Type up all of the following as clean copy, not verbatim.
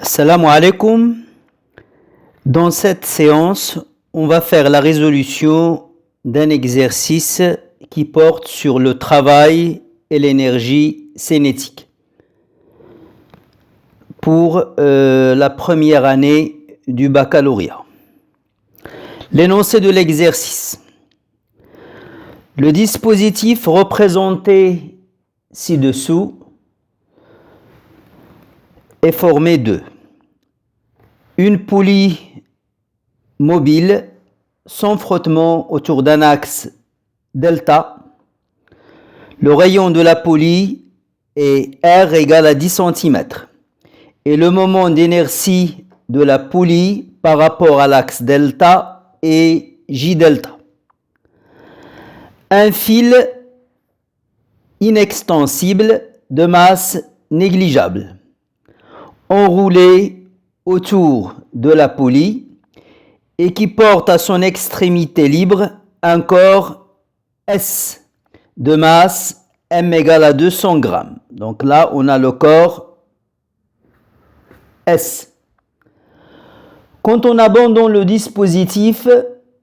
Salam alaikum. Dans cette séance, on va faire la résolution d'un exercice qui porte sur le travail et l'énergie cinétique pour la première année du baccalauréat. L'énoncé de l'exercice. Le dispositif représenté ci-dessous est formé de une poulie mobile sans frottement autour d'un axe delta. Le rayon de la poulie est R égale à 10 cm et le moment d'inertie de la poulie par rapport à l'axe delta est J delta. Un fil inextensible de masse négligeable enroulé autour de la poulie et qui porte à son extrémité libre un corps S de masse M égale à 200 grammes. Donc là, on a le corps S. Quand on abandonne le dispositif,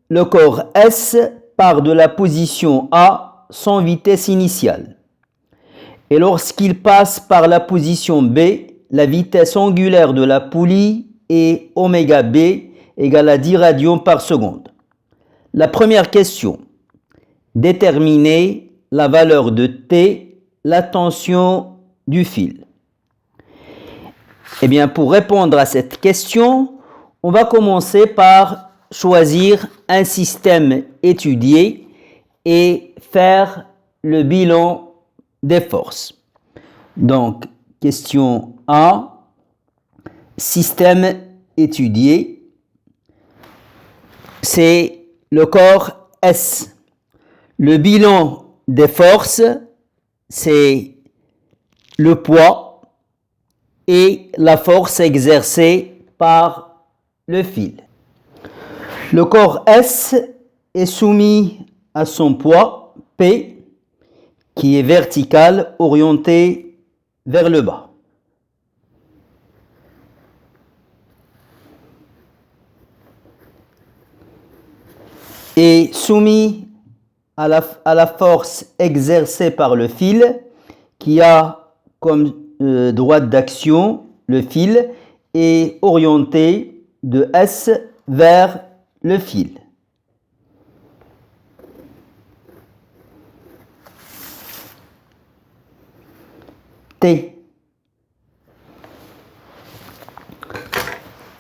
le corps S part de la position A sans vitesse initiale. Et lorsqu'il passe par la position B, la vitesse angulaire de la poulie est oméga B égale à 10 radians par seconde. La première question, déterminer la valeur de T, la tension du fil. Eh bien, pour répondre à cette question, on va commencer par choisir un système étudié et faire le bilan des forces. Donc, question A, système étudié, c'est le corps S. Le bilan des forces, c'est le poids et la force exercée par le fil. Le corps S est soumis à son poids P qui est vertical orienté vers le bas. Et soumis à la force exercée par le fil qui a comme droite d'action le fil est orienté de S vers le fil. T.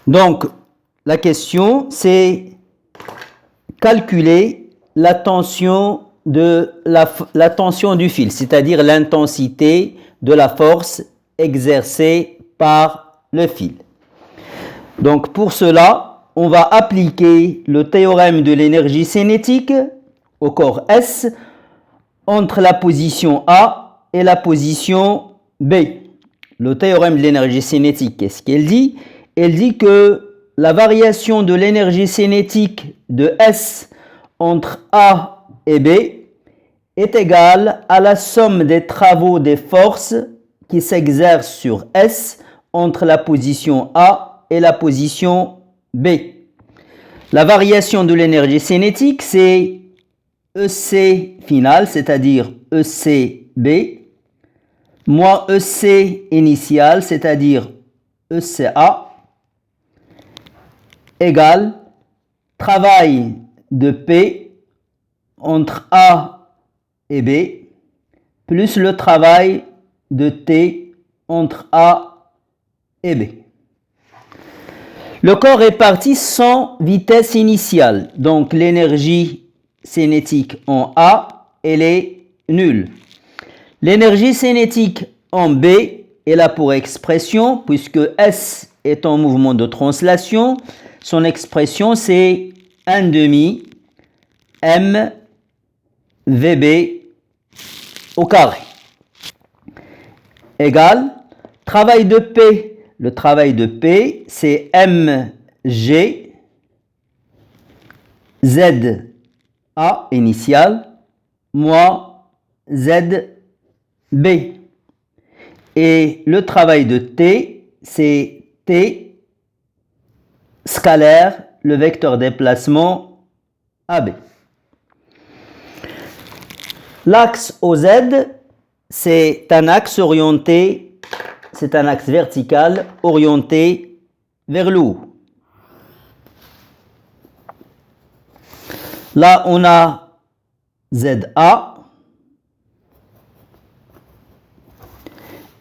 Donc, la question, c'est calculer la tension du fil, c'est-à-dire l'intensité de la force exercée par le fil. Donc, pour cela, on va appliquer le théorème de l'énergie cinétique au corps S entre la position A et la position B. Le théorème de l'énergie cinétique, qu'est-ce qu'elle dit? Elle dit que la variation de l'énergie cinétique de S entre A et B est égale à la somme des travaux des forces qui s'exercent sur S entre la position A et la position B. La variation de l'énergie cinétique, c'est EC final, c'est-à-dire ECB, moins EC initial, c'est-à-dire ECA, égale travail de P entre A et B plus le travail de T entre A et B. Le corps est parti sans vitesse initiale, donc l'énergie cinétique en A, elle est nulle. L'énergie cinétique en B est là pour expression, puisque S est en mouvement de translation. Son expression, c'est 1 demi M VB au carré. Égale travail de P. Le travail de P, c'est MG ZA initial moins ZB. Et le travail de T, c'est T scalaire, le vecteur déplacement AB. L'axe OZ, c'est un axe orienté, c'est un axe vertical orienté vers le haut. Là, on a ZA.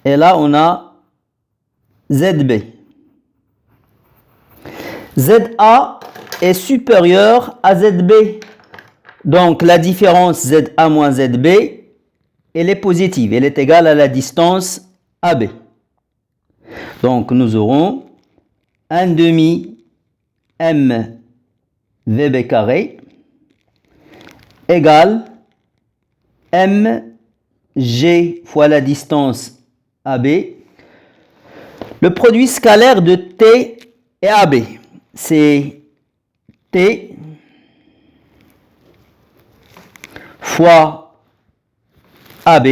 Et là, on a ZB. ZA est supérieur à ZB. Donc, la différence ZA moins ZB, elle est positive. Elle est égale à la distance AB. Donc, nous aurons 1 demi M VB carré égale MG fois la distance AB. Le produit scalaire de T et AB, c'est T fois AB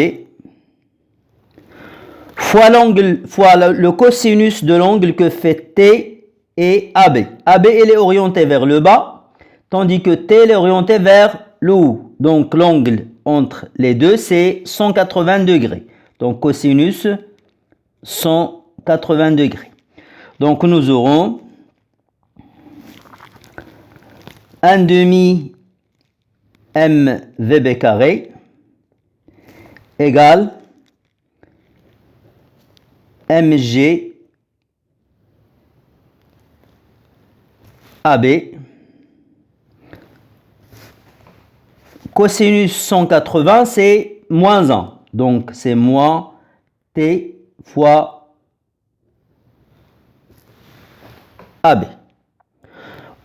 fois l'angle, fois le cosinus de l'angle que fait T et AB. AB, elle est orientée vers le bas, tandis que T elle est orientée vers le haut. Donc l'angle entre les deux, c'est 180 degrés. Donc cosinus 180 degrés. Donc nous aurons 1 demi M VB carré égale MG AB. Cosinus 180, c'est moins 1. Donc, c'est moins T fois AB.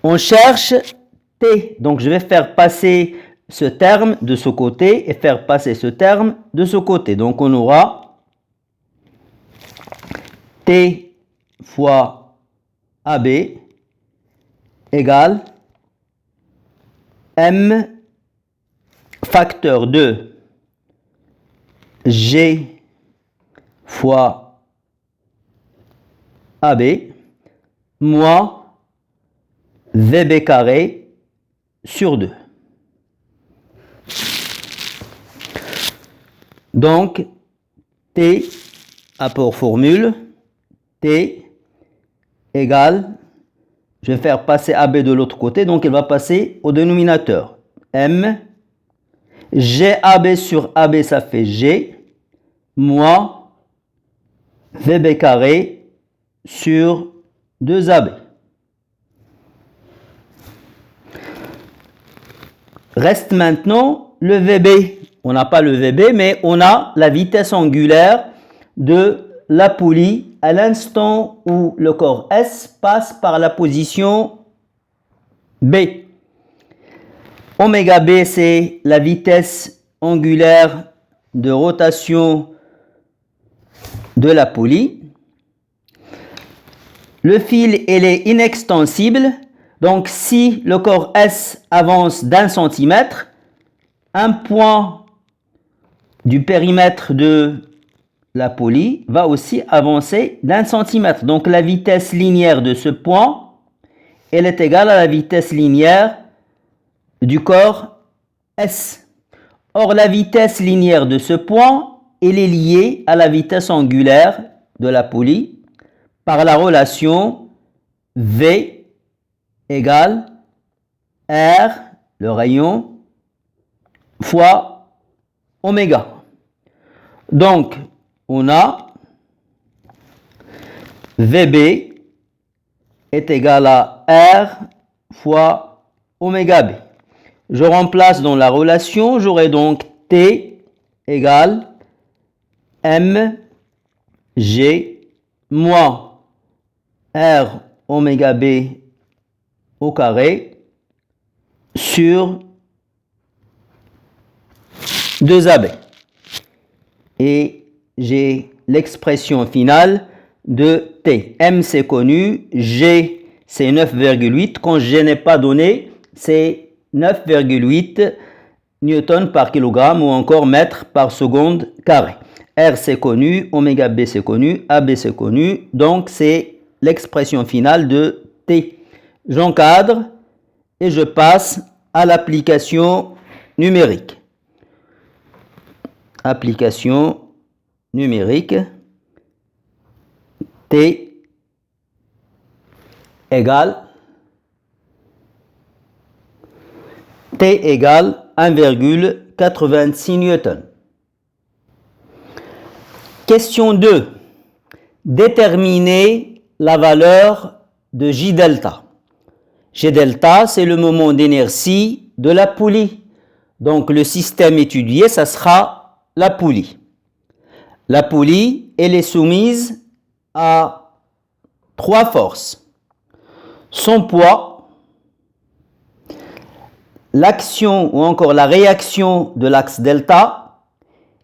On cherche T. Donc, je vais faire passer ce terme de ce côté et faire passer ce terme de ce côté. Donc, on aura T fois AB égale M facteur de G fois AB moins VB carré sur 2. Donc, T, apport formule, T égale, je vais faire passer AB de l'autre côté, donc il va passer au dénominateur. M, GAB sur AB, ça fait G, moins VB carré sur 2AB. Reste maintenant le VB. On n'a pas le VB, mais on a la vitesse angulaire de la poulie à l'instant où le corps S passe par la position B. Oméga B, c'est la vitesse angulaire de rotation de la poulie. Le fil, il est inextensible. Donc, si le corps S avance d'1 centimètre, un point du périmètre de la poulie va aussi avancer d'1 centimètre. Donc, la vitesse linéaire de ce point, elle est égale à la vitesse linéaire du corps S. Or, la vitesse linéaire de ce point, elle est liée à la vitesse angulaire de la poulie par la relation V égale R, le rayon, fois oméga. Donc, on a VB est égal à R fois oméga B. Je remplace dans la relation, j'aurai donc T égale M G moins R oméga B au carré sur 2AB. Et j'ai l'expression finale de T. M c'est connu, G c'est 9,8. Quand G n'est pas donné, c'est 9,8 newton par kilogramme ou encore mètre par seconde carré. R c'est connu, oméga B c'est connu, AB c'est connu, donc c'est l'expression finale de T. J'encadre et je passe à l'application numérique. Application numérique. T égale 1,86 newton. Question 2. Déterminer la valeur de J delta. J delta, c'est le moment d'inertie de la poulie. Donc le système étudié, ça sera la poulie. La poulie, elle est soumise à 3 forces. Son poids, l'action ou encore la réaction de l'axe delta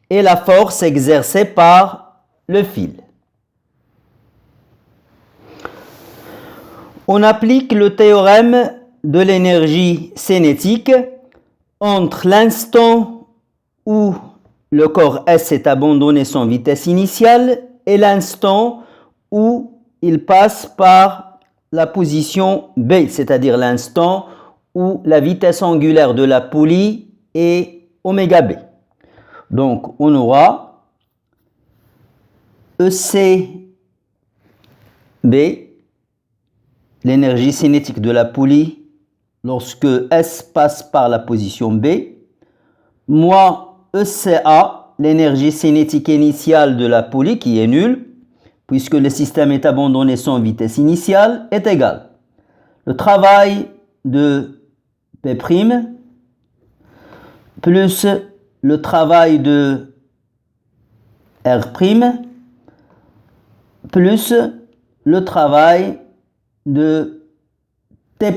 et la force exercée par le fil. On applique le théorème de l'énergie cinétique entre l'instant où le corps S est abandonné sans vitesse initiale et l'instant où il passe par la position B, c'est-à-dire l'instant où la vitesse angulaire de la poulie est oméga B. Donc on aura ECB, l'énergie cinétique de la poulie lorsque S passe par la position B, moins ECA, l'énergie cinétique initiale de la poulie qui est nulle, puisque le système est abandonné sans vitesse initiale, est égal. Le travail de P' plus le travail de R' plus le travail de T'.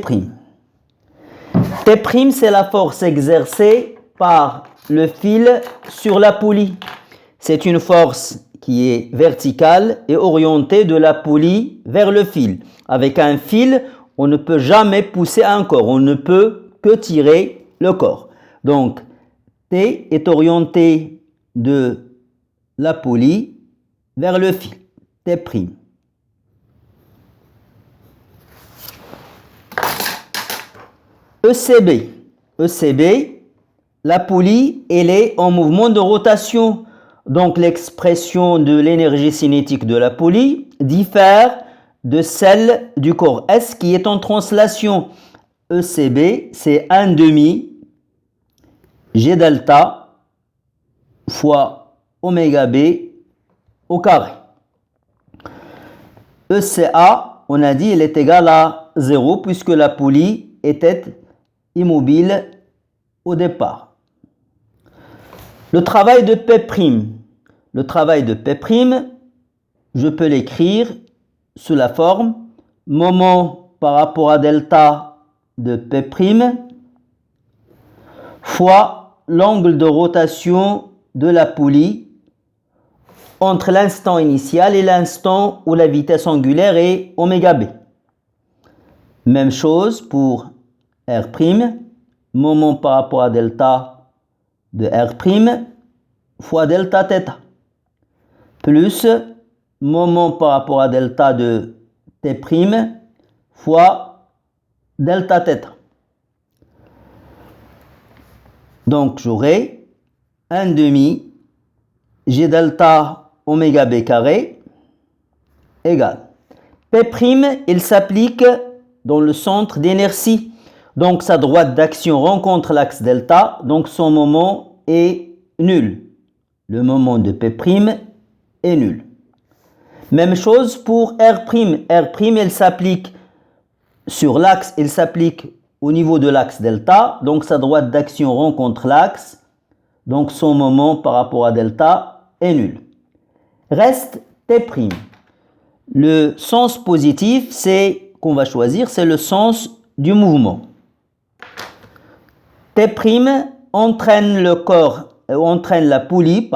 T', c'est la force exercée par le fil sur la poulie. C'est une force qui est verticale et orientée de la poulie vers le fil. Avec un fil, on ne peut jamais pousser un corps, on ne peut que tirer le corps. Donc, T est orienté de la poulie vers le fil, T'. ECB, la poulie, elle est en mouvement de rotation. Donc l'expression de l'énergie cinétique de la poulie diffère de celle du corps S qui est en translation. ECB, c'est 1/2 G delta fois oméga B au carré. ECA, on a dit, elle est égale à 0 puisque la poulie était immobile au départ. Le travail de P'. Le travail de P', je peux l'écrire sous la forme moment par rapport à delta de P' fois l'angle de rotation de la poulie entre l'instant initial et l'instant où la vitesse angulaire est oméga B. Même chose pour R', moment par rapport à delta de R' fois delta θ, plus moment par rapport à delta de T' fois delta θ. Donc j'aurai 1/2 G delta oméga B carré égale. P', il s'applique dans le centre d'inertie. Donc sa droite d'action rencontre l'axe delta, donc son moment est nul. Le moment de P' est nul. Même chose pour R'. R', il s'applique sur l'axe, il s'applique au niveau de l'axe delta, donc sa droite d'action rencontre l'axe, donc son moment par rapport à delta est nul. Reste T'. Le sens positif, c'est qu'on va choisir, c'est le sens du mouvement. T' entraîne la poulie,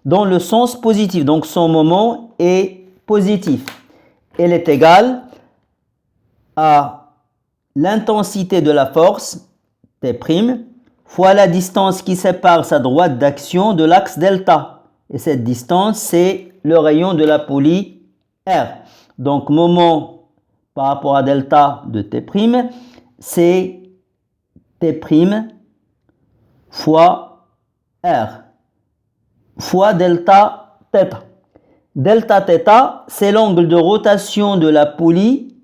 dans le sens positif. Donc son moment est positif. Elle est égale à l'intensité de la force, T', fois la distance qui sépare sa droite d'action de l'axe delta. Et cette distance, c'est le rayon de la poulie R. Donc, moment par rapport à delta de T', c'est T' fois R fois delta θ. Delta θ, c'est l'angle de rotation de la poulie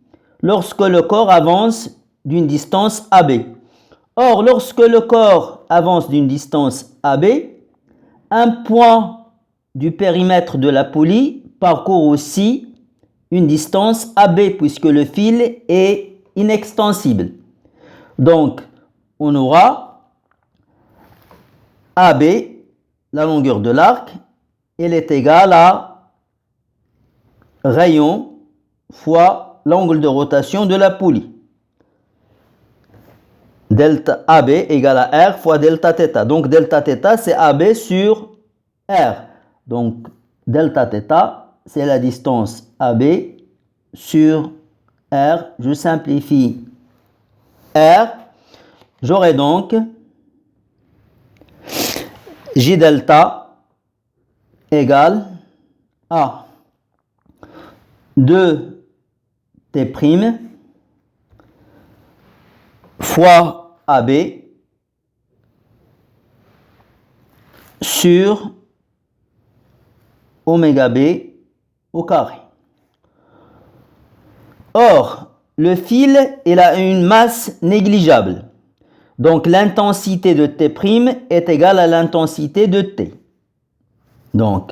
lorsque le corps avance d'une distance AB. Or, lorsque le corps avance d'une distance AB, un point du périmètre de la poulie parcourt aussi une distance AB puisque le fil est inextensible. Donc, on aura AB, la longueur de l'arc, elle est égale à rayon fois l'angle de rotation de la poulie. Delta AB égale à R fois delta θ. Donc, delta θ, c'est AB sur R. Donc, delta θ, c'est la distance AB sur R. Je simplifie R. J'aurai donc J delta égale à 2 T' fois AB sur oméga B au carré. Or, le fil il a une masse négligeable. Donc, l'intensité de T' est égale à l'intensité de T. Donc,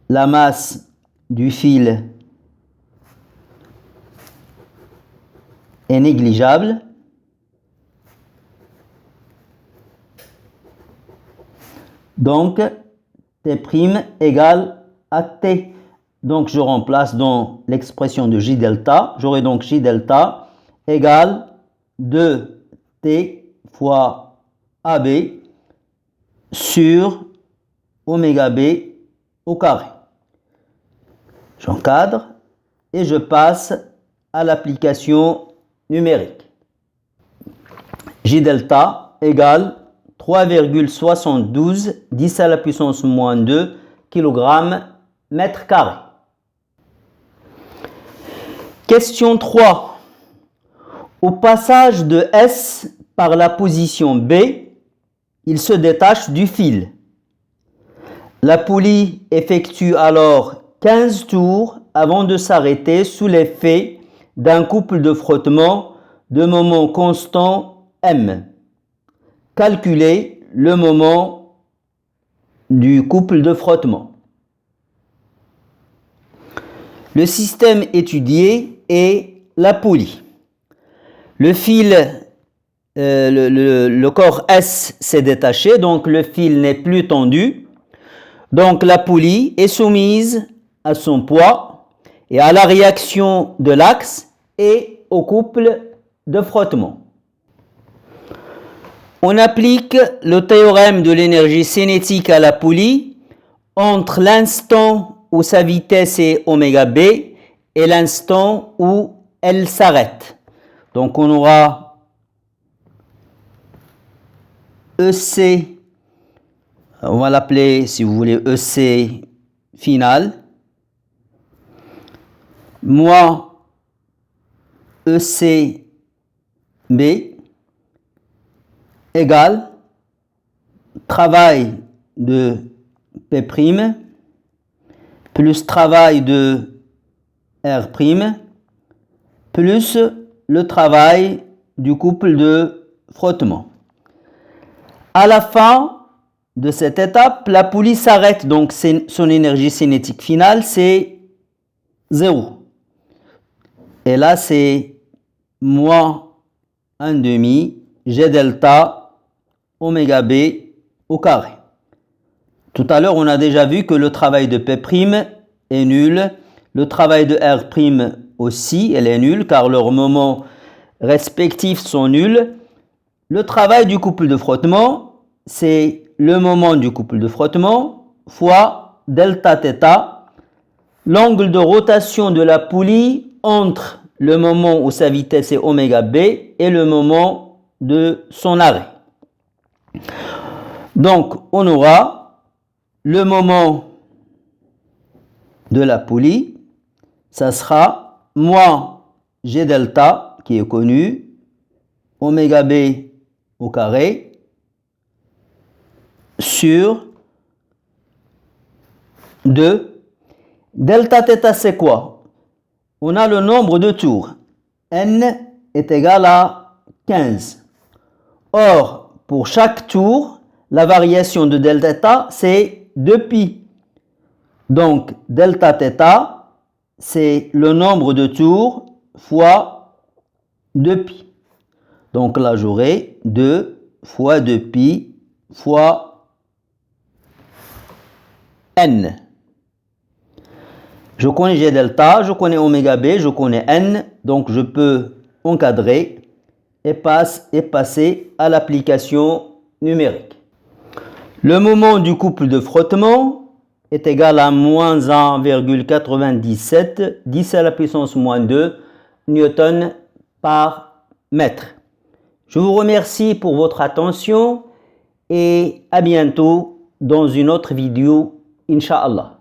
la masse du fil est négligeable. Donc, T' égale à T. Donc, je remplace dans l'expression de J delta. J'aurai donc J delta égale 2T fois AB sur oméga B au carré. J'encadre et je passe à l'application numérique. J delta égale 3,72 10 à la puissance moins 2 kg mètre carré. Question 3. Au passage de S par la position B, il se détache du fil. La poulie effectue alors 15 tours avant de s'arrêter sous l'effet d'un couple de frottement de moment constant M. Calculez le moment du couple de frottement. Le système étudié est la poulie. Le fil, le corps S s'est détaché, donc le fil n'est plus tendu. Donc la poulie est soumise à son poids et à la réaction de l'axe et au couple de frottement. On applique le théorème de l'énergie cinétique à la poulie entre l'instant où sa vitesse est oméga B et l'instant où elle s'arrête. Donc on aura EC, on va l'appeler si vous voulez EC final, moins EC B égale travail de P' plus travail de R' plus le travail du couple de frottement. À la fin de cette étape, la poulie s'arrête, donc son énergie cinétique finale, c'est 0. Et là, c'est moins 1,5 G delta oméga B au carré. Tout à l'heure, on a déjà vu que le travail de P' est nul. Le travail de R' aussi, elle est nulle car leurs moments respectifs sont nuls. Le travail du couple de frottement, c'est le moment du couple de frottement fois delta θ, l'angle de rotation de la poulie entre le moment où sa vitesse est oméga B et le moment de son arrêt. Donc, on aura le moment de la poulie, ça sera moins G delta, qui est connu, oméga B au carré, sur 2. Delta θ, c'est quoi? On a le nombre de tours. N est égal à 15. Or, pour chaque tour, la variation de delta θ, c'est 2π. Donc, delta θ, c'est le nombre de tours fois 2π. Donc là, j'aurai 2 fois 2π fois n. Je connais G delta, je connais oméga B, je connais n. Donc, je peux encadrer et passer à l'application numérique. Le moment du couple de frottement est égal à moins 1,97 10 à la puissance moins 2 newton par mètre. Je vous remercie pour votre attention et à bientôt dans une autre vidéo, Inch'Allah.